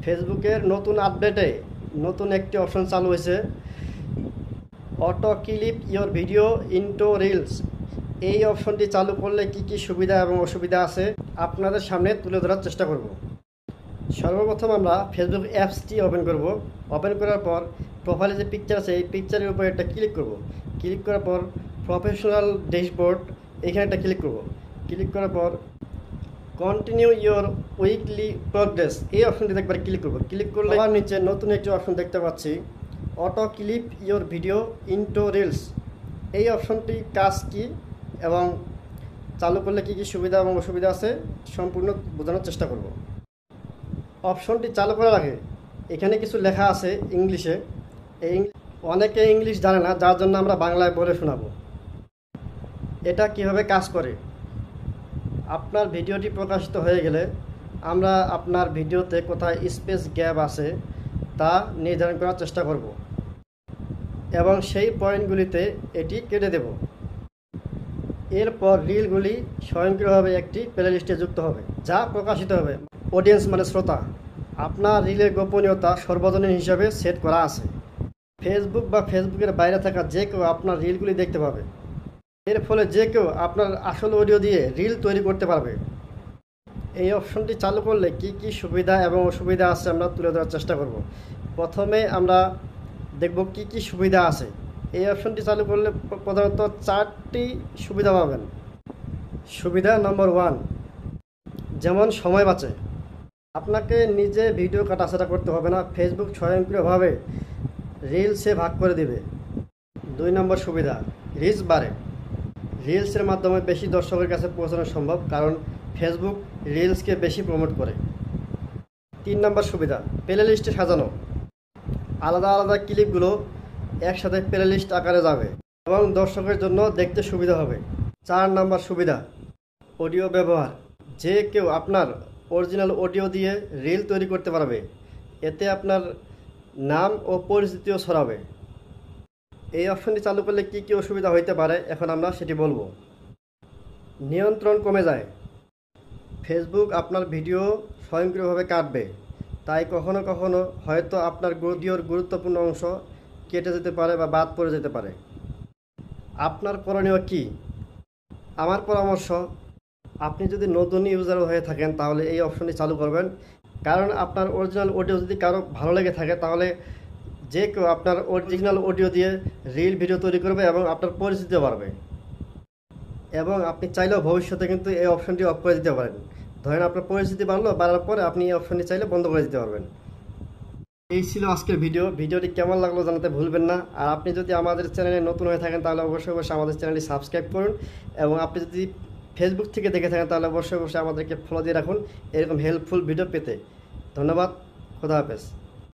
ফেসবুকের নতুন আপডেটে নতুন একটি অপশন চালু হয়েছে, auto clip your video into reels. এই অপশনটি চালু করলে কি কি সুবিধা এবং অসুবিধা আছে আপনাদের সামনে তুলে ধরার চেষ্টা করব। সর্বপ্রথম আমরা ফেসবুক অ্যাপসটি ওপেন করব। ওপেন করার পর প্রোফাইলে যে পিকচার আছে এই পিকচারের উপর একটা ক্লিক করব। ক্লিক করার পর প্রফেশনাল ড্যাশবোর্ড এখানে একটা ক্লিক করব। ক্লিক করার পর কন্টিনিউ ইয়োর উইকলি প্রোগ্রেস এই অপশনটিতে একবার ক্লিক করব। ক্লিক করলে আমার নিচে নতুন একটি অপশন দেখতে পাচ্ছি, auto clip your video into reels. এই অপশনটি কাজ কি এবং চালু করলে কি কি সুবিধা এবং অসুবিধা আছে সম্পূর্ণ বোঝানোর চেষ্টা করব। অপশনটি চালু করার আগে এখানে কিছু লেখা আছে ইংলিশে। অনেকে ইংলিশ জানে না, যার জন্য আমরা বাংলায় বলে শোনাবো এটা কিভাবে কাজ করে। আপনার ভিডিওটি প্রকাশিত হয়ে গেলে আমরা আপনার ভিডিওতে কোথায় স্পেস গ্যাপ আছে তা নির্ধারণ করার চেষ্টা করব এবং সেই পয়েন্টগুলিতে এটি কেটে দেব। এরপর রিলগুলি স্বয়ংক্রিয়ভাবে একটি প্লেলিস্টে যুক্ত হবে যা প্রকাশিত হবে। অডিয়েন্স মানে শ্রোতা, আপনার রিলের গোপনীয়তা সর্বজনীন হিসাবে সেট করা আছে। ফেসবুক বা ফেসবুকের বাইরে থাকা যে কেউ আপনার রিলগুলি দেখতে পাবে। এর ফলে যে কেউ আপনার আসল অডিও দিয়ে রিল তৈরি করতে পারবে। এই অপশনটি চালু করলে কি কি সুবিধা এবং অসুবিধা আছে আমরা তুলে ধরার চেষ্টা করব। প্রথমে আমরা দেখব কি কি সুবিধা আছে। এই অপশনটি চালু করলে প্রধানত 4টি সুবিধা পাবেন। সুবিধা নম্বর 1, যেমন সময় বাঁচে। আপনাকে নিজে ভিডিও কাটাছাড়া করতে হবে না, ফেসবুক স্বয়ংক্রিয়ভাবে রিলসে ভাগ করে দেবে। 2 নম্বর সুবিধা, রিচ বাড়ে। রিলসের মাধ্যমে বেশি দর্শকের কাছে পৌঁছানো সম্ভব, কারণ ফেসবুক রিলসকে বেশি প্রমোট করে। 3 নম্বর সুবিধা, প্লে লিস্টে সাজানো। আলাদা আলাদা ক্লিপগুলো একসাথে প্লে লিস্ট আকারে যাবে এবং দর্শকের জন্য দেখতে সুবিধা হবে। 4 নম্বর সুবিধা, অডিও ব্যবহার। যে কেউ আপনার অরিজিনাল অডিও দিয়ে রিল তৈরি করতে পারবে। এতে আপনার নাম ও পরিচিতিও ছড়াবে। এই অপশনটি চালু করলে কি কি অসুবিধা হইতে পারে এখন আমরা সেটি বলবো। নিয়ন্ত্রণ কমে যায়। ফেসবুক আপনার ভিডিও স্বয়ংক্রিয়ভাবে কাটবে, তাই কখনো কখনো হয়তো আপনার ভিডিওর গুরুত্বপূর্ণ অংশ কেটে যেতে পারে বা বাদ পড়ে যেতে পারে। আপনার করণীয় কি? আমার পরামর্শ, আপনি যদি নতুন ইউজার হয়ে থাকেন তাহলে এই অপশনটি চালু করবেন, কারণ আপনার অরিজিনাল অডিও যদি কারো ভালো লেগে থাকে তাহলে যে কেউ আপনার অরিজিনাল অডিও দিয়ে রিল ভিডিও তৈরি করবে এবং আপনার পরিচিতিও বাড়বে। এবং আপনি চাইলেও ভবিষ্যতে কিন্তু এই অপশনটি অফ করে দিতে পারেন। ধরেন আপনার পরিচিতি বাড়ার পরে আপনি এই অপশনটি চাইলে বন্ধ করে দিতে পারবেন। এই ছিল আজকের ভিডিওটি কেমন লাগলো জানাতে ভুলবেন না। আর আপনি যদি আমাদের চ্যানেলে নতুন হয়ে থাকেন তাহলে অবশ্যই আমাদের চ্যানেলটি সাবস্ক্রাইব করুন, এবং আপনি যদি ফেসবুক থেকে দেখে থাকেন তাহলে অবশ্যই আমাদেরকে ফলো দিয়ে রাখুন এরকম হেল্পফুল ভিডিও পেতে। ধন্যবাদ, খোদা হাফেজ।